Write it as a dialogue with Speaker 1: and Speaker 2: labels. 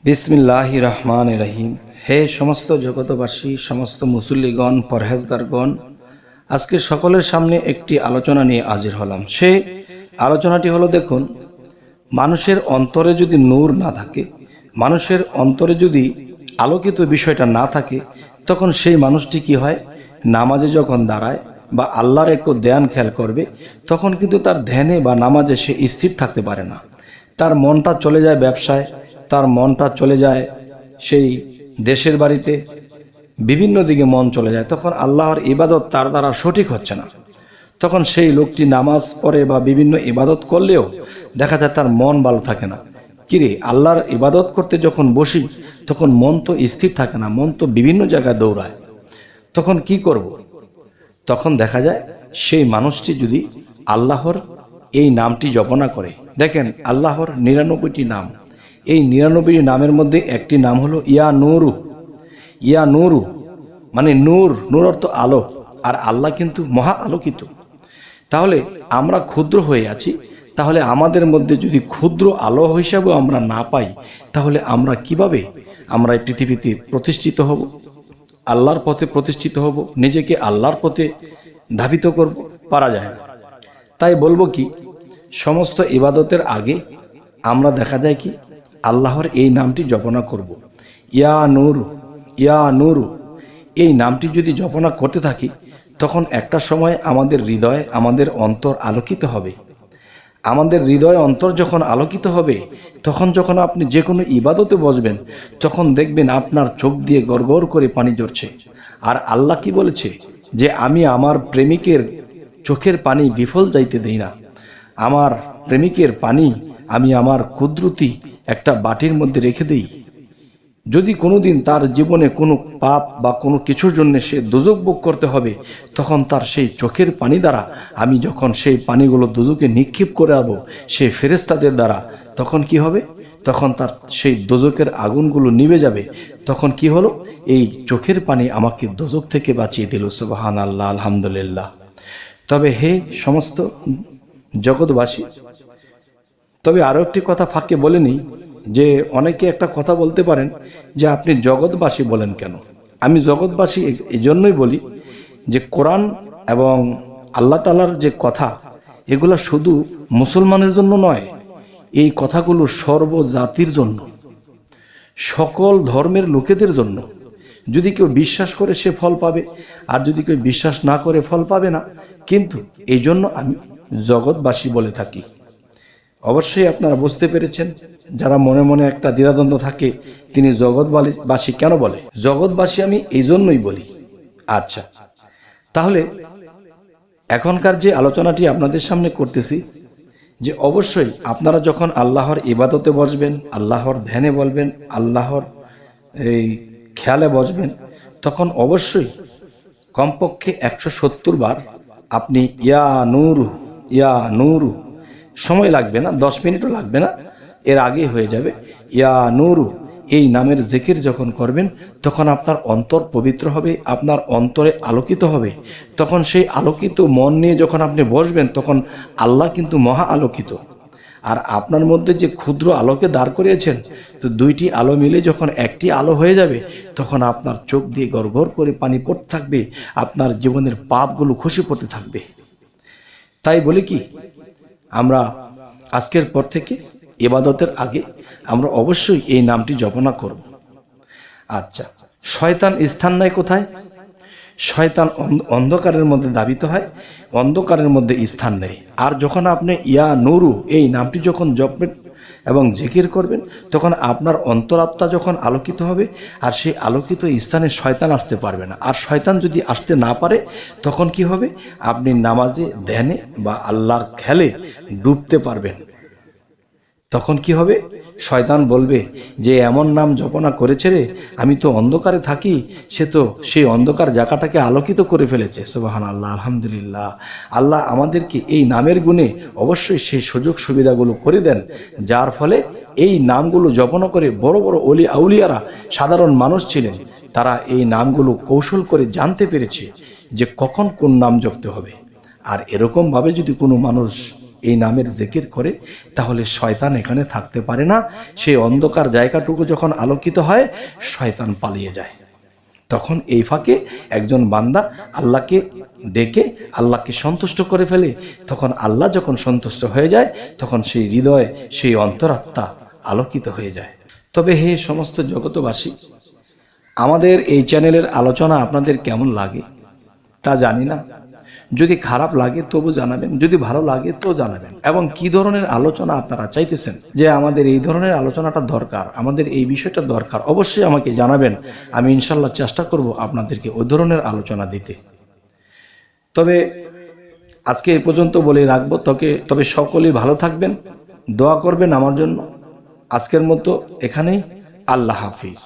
Speaker 1: বিসমিল্লাহির রহমানির রহিম। হে সমস্ত জগতবাসী, সমস্ত মুসল্লিগণ, পরহেজগারগণ, আজকে সকলের সামনে একটি আলোচনা নিয়ে হাজির হলাম। সেই আলোচনাটি হলো, দেখুন, মানুষের অন্তরে যদি নূর না থাকে, মানুষের অন্তরে যদি আলোকিত বিষয়টা না থাকে, তখন সেই মানুষটি কি হয়, নামাজে যখন দাঁড়ায় বা আল্লাহর একটু ধ্যান খেয়াল করবে, তখন কিন্তু তার ধ্যানে বা নামাজে সে স্থির থাকতে পারে না। তার মনটা চলে যায় ব্যবসায়, তার মনটা চলে যায় সেই দেশের বাড়িতে, বিভিন্ন দিকে মন চলে যায়। তখন আল্লাহর ইবাদত তার দ্বারা সঠিক হচ্ছে না। তখন সেই লোকটি নামাজ পড়ে বা বিভিন্ন ইবাদত করলেও দেখা যায় তার মন ভালো থাকে না। কিরে, আল্লাহর ইবাদত করতে যখন বসি তখন মন তো স্থির থাকে না, মন তো বিভিন্ন জায়গায় দৌড়ায়। তখন কি করব? তখন দেখা যায় সেই মানুষটি যদি আল্লাহর এই নামটি জপনা করে, দেখেন আল্লাহর ৯৯টি নাম, এই ৯৯টি নামের মধ্যে একটি নাম হলো ইয়া নূরু। ইয়া নূরু মানে নূর, নূর অর্থ আলো, আর আল্লাহ কিন্তু মহা আলোকিত। তাহলে আমরা ক্ষুদ্র হয়ে আছি, তাহলে আমাদের মধ্যে যদি ক্ষুদ্র আলো হিসাবেও আমরা না পাই, তাহলে আমরা কিভাবে আমরা এই পৃথিবীতে প্রতিষ্ঠিত হব, আল্লাহর পথে প্রতিষ্ঠিত হব, নিজেকে আল্লাহর পথে ধাবিত করব? পারা যায় না। তাই বলবো কি, সমস্ত ইবাদতের আগে আমরা দেখা যায় কি আল্লাহর এই নামটি জপনা করব। ইয়া নূরু, ইয়া নূরু, এই নামটি যদি জপনা করতে থাকি, তখন একটা সময় আমাদের হৃদয়, আমাদের অন্তর আলোকিত হবে। আমাদের হৃদয় অন্তর যখন আলোকিত হবে, তখন যখন আপনি যে কোনো ইবাদতে বসবেন, তখন দেখবেন আপনার চোখ দিয়ে গড়গড় করে পানি ঝরছে। আর আল্লাহ কি বলেছে, যে আমি আমার প্রেমিকের চোখের পানি বিফল যাইতে দেই না। আমার প্রেমিকের পানি আমি আমার কুদরতি একটা বাটির মধ্যে রেখে দেই। যদি কোনোদিন তার জীবনে কোনো পাপ বা কোনো কিছুর জন্য সে দোজক ভোগ করতে হবে, তখন তার সেই চোখের পানি দ্বারা আমি যখন সেই পানিগুলো দোজকে নিক্ষেপ করে আবো সেই ফেরেশতাদের দ্বারা, তখন কি হবে, তখন তার সেই দোজকের আগুনগুলো নিভে যাবে। তখন কি হলো, এই চোখের পানি আমাকে দোজক থেকে বাঁচিয়ে দিল। সুবহানাল্লাহ, আলহামদুলিল্লাহ। তবে হে সমস্ত জগৎবাসী, তবে আরও একটি কথা ফাঁকে বলে নিই, যে অনেকে একটা কথা বলতে পারেন যে আপনি জগৎবাসী বলেন কেন? আমি জগৎবাসী এই জন্যই বলি যে কোরআন এবং আল্লাহ তাআলার যে কথা, এগুলো শুধু মুসলমানের জন্য নয়, এই কথাগুলো সর্বজাতির জন্য, সকল ধর্মের লোকেদের জন্য। যদি কেউ বিশ্বাস করে সে ফল পাবে, আর যদি কেউ বিশ্বাস না করে ফল পাবে না। কিন্তু এই জন্য আমি জগৎবাসী বলে থাকি। অবশ্যই আপনারা বুঝতে পেরেছেন। যারা মনে মনে একটা দ্বিধাদ্বন্দ্ব থাকে, তিনি জগৎবাসী কেন বলে, জগৎবাসী আমি এই জন্যই বলি। আচ্ছা, তাহলে এখনকার যে আলোচনাটি আপনাদের সামনে করতেছি, যে অবশ্যই আপনারা যখন আল্লাহর ইবাদতে বসবেন, আল্লাহর ধ্যানে বলবেন, আল্লাহর এই খেয়ালে বসবেন, তখন অবশ্যই কমপক্ষে ১৭০ বার আপনি ইয়া নূরু, ইয়া নূরু, সময় লাগবে না, 10 মিনিটও লাগবে না, এর আগে হয়ে যাবে। ইয়া নূরু এই নামের জিকির যখন করবেন, তখন আপনার অন্তর পবিত্র হবে, আপনার অন্তরে আলোকিত হবে। তখন সেই আলোকিত মন নিয়ে যখন আপনি বসবেন, তখন আল্লাহ কিন্তু মহা আলোকিত। আর আপনার মধ্যে যে ক্ষুদ্র আলোকে দাঁড় করিয়েছেন, তো দুইটি আলো মিলে যখন একটি আলো হয়ে যাবে, তখন আপনার চোখ দিয়ে গড়গড় করে পানি পড়তে থাকবে, আপনার জীবনের পাপগুলো খসে পড়তে থাকবে। তাই বলি কি, আমরা আজকের পর থেকে ইবাদতের আগে আমরা অবশ্যই এই নামটি জপনা করব। আচ্ছা, শয়তান স্থান নেয় কোথায়? শয়তান অন্ধকারের মধ্যে ধাবিত হয়, অন্ধকারের মধ্যে স্থান নেয়। আর যখন আপনি ইয়া নূরু এই নামটি যখন জপবেন এবং জিকির করবেন, তখন আপনার অন্তরাত্মা যখন আলোকিত হবে, আর সেই আলোকিত স্থানে শয়তান আসতে পারবে না। আর শয়তান যদি আসতে না পারে, তখন কি হবে, আপনি নামাজে, ধ্যানে বা আল্লাহর খেয়ালে ডুবতে পারবেন। তখন কি হবে, শয়তান বলবে যে এমন নাম জপনা করেছে রে, আমি তো অন্ধকারে থাকি, সে তো সেই অন্ধকার জায়গাটাকে আলোকিত করে ফেলেছে। সুবহানাল্লাহ, আলহামদুলিল্লাহ। আল্লাহ আমাদেরকে এই নামের গুণে অবশ্যই সেই সুযোগ সুবিধাগুলো করে দেন, যার ফলে এই নামগুলো জপনা করে বড় বড় অলি আউলিয়ারা, সাধারণ মানুষ ছিলেন, তারা এই নামগুলো কৌশল করে জানতে পেরেছে যে কখন কোন নাম জপতে হবে। আর এরকমভাবে যদি কোনো মানুষ এই নামের জিকির করে, তাহলে শয়তান এখানে থাকতে পারে না। সেই অন্ধকার জায়গাটুকু যখন আলোকিত হয়, শয়তান পালিয়ে যায়। তখন এই ফাঁকে একজন বান্দা আল্লাহকে ডেকে আল্লাহকে সন্তুষ্ট করে ফেলে। তখন আল্লাহ যখন সন্তুষ্ট হয়ে যায়, তখন সেই হৃদয়, সেই অন্তরাত্মা আলোকিত হয়ে যায়। তবে হে সমস্ত জগতবাসী, আমাদের এই চ্যানেলের আলোচনা আপনাদের কেমন লাগে তা জানি না। যদি খারাপ লাগে তবু জানাবেন, যদি ভালো লাগে তো জানাবেন। এবং কি ধরনের আলোচনা আপনারা চাইতেছেন, যে আমাদের এই ধরনের আলোচনাটা দরকার, আমাদের এই বিষয়টা দরকার, অবশ্যই আমাকে জানাবেন। আমি ইনশাল্লাহ চেষ্টা করব আপনাদেরকে ওই ধরনের আলোচনা দিতে। তবে আজকে এই পর্যন্ত বলে রাখবো। তবে সকলেই ভালো থাকবেন, দোয়া করবেন আমার জন্য। আজকের মতো এখানেই। আল্লাহ হাফিজ।